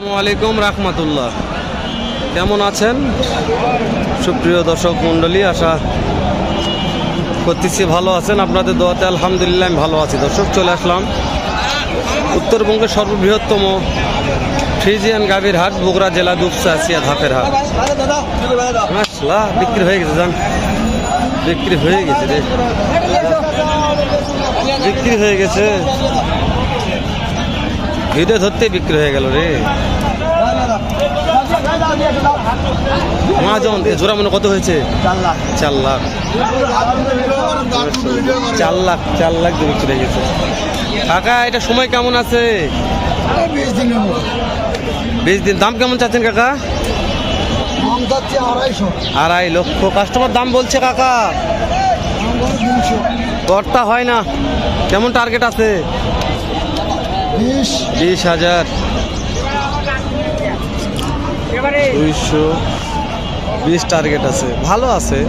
আসসালামু রাহমাতুল্লাহ। কেমন আছেন সুপ্রিয় দর্শক মণ্ডলী? আশা করতেছি ভালো আছেন। আপনাদের দোয়াতে আলহামদুলিল্লাহ আমি ভালো আছি। দর্শক, চলে আসলাম উত্তরবঙ্গের সর্ববৃহত্তম ফ্রিজিয়ান গাভীর হাট, বগুড়া জেলা দুপসা আসিয়া ধাপের হাট। মাশাআল্লাহ, বিক্রি হয়ে গেছে, জান বিক্রি হয়ে গেছে রে, বিক্রি হয়ে গেছে। ভিডিও ধরতেই বিক্রি হয়ে গেল রে। মহাজন জোড়া মনে কত হয়েছে? 4 লাখ। 4 লাখ দিয়ে বিক্রি হয়ে গেছে। কাকা, এটা সময় কেমন আছে? 20 দিন। দাম কেমন চাচ্ছেন কাকা? 2.5 লক্ষ। কাস্টমার দাম বলছে কাকা, কর্তা হয় না। কেমন টার্গেট আছে? 20,000। 220 টার্গেট আছে। ভালো আছে,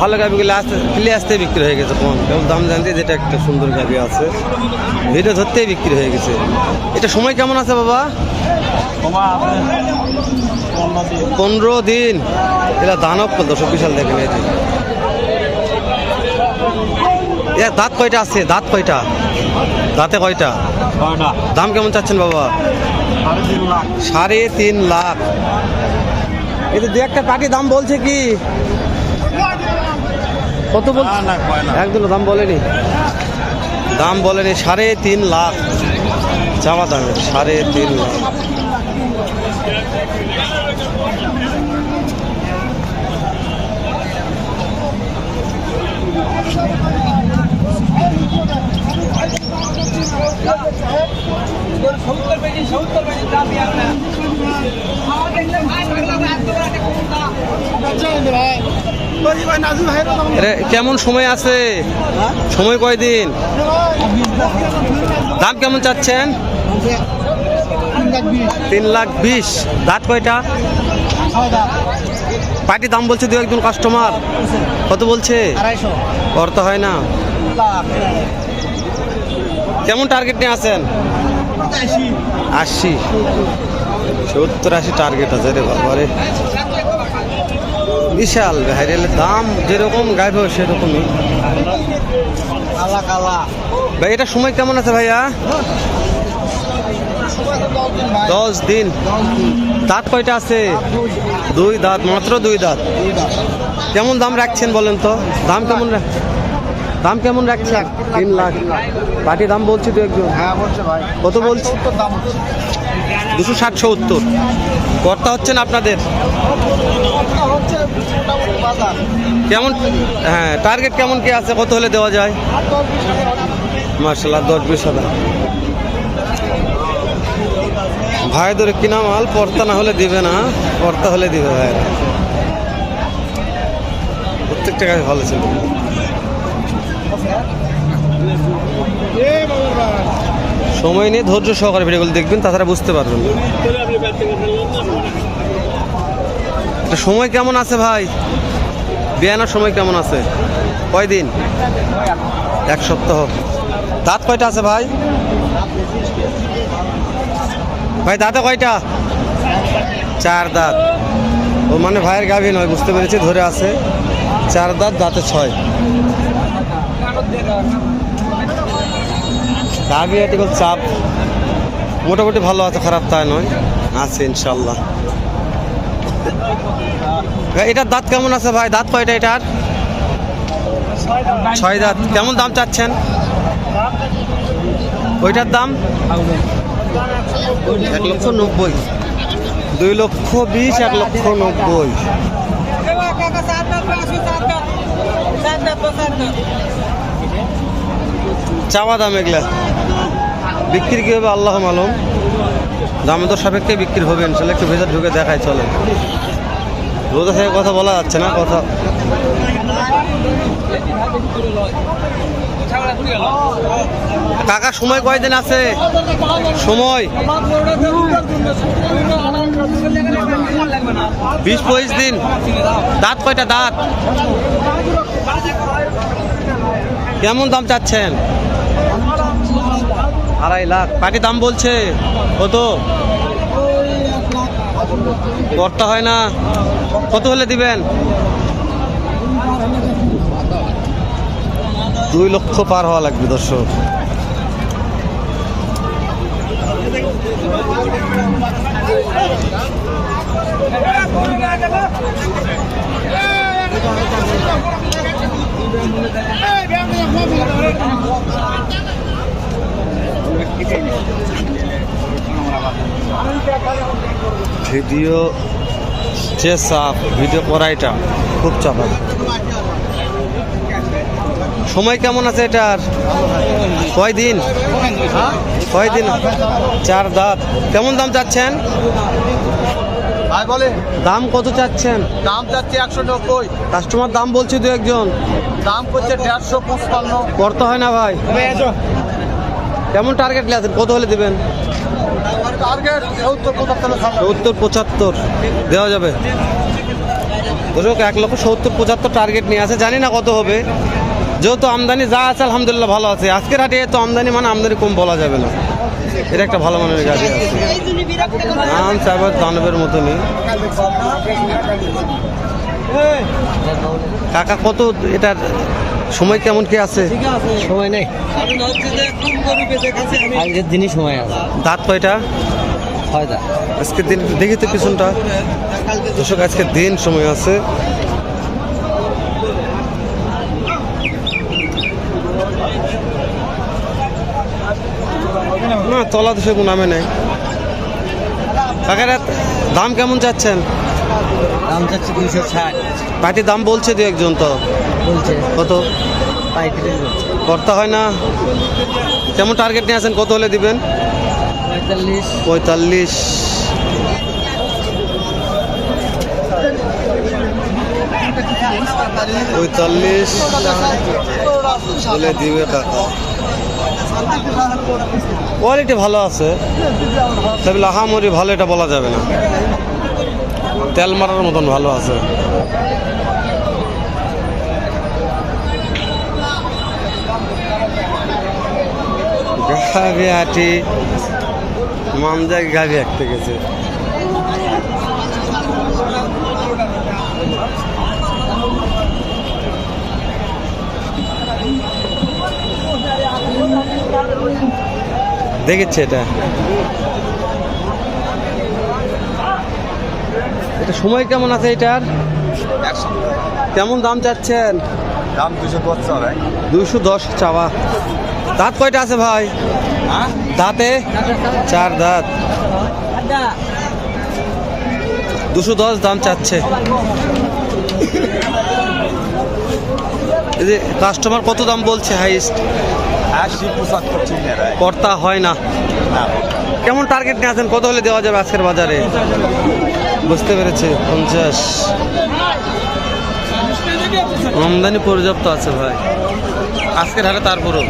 ভালো গাভিগুলো আসতে বিক্রি হয়ে গেছে কম। কেবল দাম জানতে যেটা একটা সুন্দর গাভি আছে, ভিডিও ধরতেই বিক্রি হয়ে গেছে। এটা সময় কেমন আছে বাবা? 15 দিন। এটা দানব করল, দর্শক বিশাল দেখেন। এই যে দাঁত কয়টা আছে? দাঁত কয়টা? দাঁতে কয়টা? দাম কেমন চাচ্ছেন বাবা? 3.5 লাখ। এটা দু একটা পার্টি দাম বলছে কি? কত বলছে? একদম দাম বলেনি, দাম বলেনি। 3.5 লাখ চাওয়া দামে। 3.5 লাখ। কেমন সময় আছে? সময় কয়দিন? দাম কেমন চাচ্ছেন? 3,20,000। দাঁত কয়টা? পার্টি দাম বলছে দু একজন কাস্টমার। কত বলছে? 250। করতে হয় না। কেমন টার্গেট নিয়ে আছেন? 80, 70, 80 টার্গেট আছে রে বাবারে। বিশাল ভাইরালের দাম যেরকম গাইব সেরকমই। ভাই, এটা সময় কেমন আছে ভাইয়া? 10 দিন। দাঁত কয়টা আছে? 2 দাঁত। মাত্র 2 দাঁত। কেমন দাম রাখছেন বলেন তো? দাম কেমন রাখছেন? 3 লাখ। পার্টি দাম বলছি তো একজন। কত বলছে? 260, 70। কর্তা হচ্ছেন আপনাদের? কেমন? হ্যাঁ, টার্গেট কেমন কি আছে? কত হলে দেওয়া যায়? মাশাআল্লাহ, 10-20 হাজার। ভাইদের কিনা মাল, পর্তা না হলে দিবে না, পর্তা হলে দিবে ভাই। প্রত্যেকটা কাজ ভালো ছিল। সময় নিয়ে ধৈর্য সহকারে ভিডিওগুলো দেখবেন, তাছাড়া বুঝতে পারবেন না। সময় কেমন আছে ভাই? বিয়ানোর সময় কেমন আছে? কয়দিন? 1 সপ্তাহ। দাঁত কয়টা আছে ভাই? ভাই দাঁতে কয়টা? 4 দাঁত। ও মানে ভাইয়ের গাভী নয়, বুঝতে পেরেছি, ধরে আছে। 4 দাঁত, দাঁতে 6। গাভী আর্টিকেল চাপ মোটামুটি ভালো আছে, খারাপ তাই নয়, আছে ইনশাল্লাহ। এটার দাঁত কেমন আছে ভাই? দাঁত কয়টা এটার? 6 দাঁত। কেমন দাম চাচ্ছেন ওইটার দাম? 1,90,000। 2,20,000, 1,90,000। চাওয়া দাম এগুলা। বিক্রি কি হবে আল্লাহ মালুম। দাম তো সাপেক্ষে বিক্রি হবে ইনশাল্লাহ। একটু ভেতর ঢুকে দেখায় চলে। রোদা থেকে কথা বলা যাচ্ছে না। কথা কাকা, সময় কয়দিন আছে? সময় 20-25 দিন। দাঁত কয়টা? দাঁত কেমন দাম চাচ্ছেন? 2.5 লাখ। পাটি দাম বলছে কত? করতে হয় না। কত হলে দিবেন? 2 লক্ষ পার হওয়া লাগবে দর্শক। ভিডিও যে চাপ, ভিডিও করাইটা খুব চাপ। সময় কেমন আছে এটার? কয়দিন? 4 দাঁত। কেমন দাম চাচ্ছেন? দাম কত চাচ্ছেন? দাম চাচ্ছি 190। কাস্টমার দাম বলছে 2-1 দাম করছে 155। করতে হয় না ভাই? কেমন টার্গেট আছেন? কত হলে দিবেন? টার্গেট 70-75 দেওয়া যাবে দর্শক। 1,70,75 টার্গেট নিয়ে আছে, জানি না কত হবে। যেহেতু আমদানি যা আছে আলহামদুলিল্লাহ ভালো আছে। আজকের হাটে তো আমদানি মানে আমদানি কম বলা যাবে না। এটা একটা ভালো মানের গাড়ি আছে, নাম চাইবার দানবের মতনই। কাকা কত এটার সময় কেমন কি আছে? সময় নেই, আজকের দিনই সময় আছে। দাঁত কয়টা? হয় দা আজকের দিন দেখি তো পিছনটা দর্শক। আজকের দিন সময় আছে। না তলা তো সেরকম নামে নেই। কাকার দাম কেমন চাচ্ছেন? দাম চাচ্ছে 260। পাটির দাম বলছে 2-1 তো। বলছে কত? 35 বলছে। করতে হয় না। কেমন টার্গেট নিয়ে আছেন? কত হলে দিবেন? 45। 45 বলে দিবে কাকা। কোয়ালিটি ভালো আছে, তবে লাহামরি ভালো এটা বলা যাবে না। তেল মারার মতন ভালো আছে। গাভি হাটি মামজাক গাভি হাঁটতে গেছে। দেখেছে এটা সময় কেমন আছে এটার? কেমন দাম চাচ্ছেন? দাম 210 210 চাওয়া। দাঁত কয়টা আছে ভাই? দাঁতে 4 দাঁত। 210 দাম চাচ্ছে। এই যে কাস্টমার কত দাম বলছে হাইস্ট? 80-75 কর্তা হয় না। কেমন টার্গেট নিয়ে আছেন? কত হলে দেওয়া যাবে আজকের বাজারে? বুঝতে পেরেছি 50। আমদানি পর্যাপ্ত আছে ভাই আজকের হাটে, তারপরও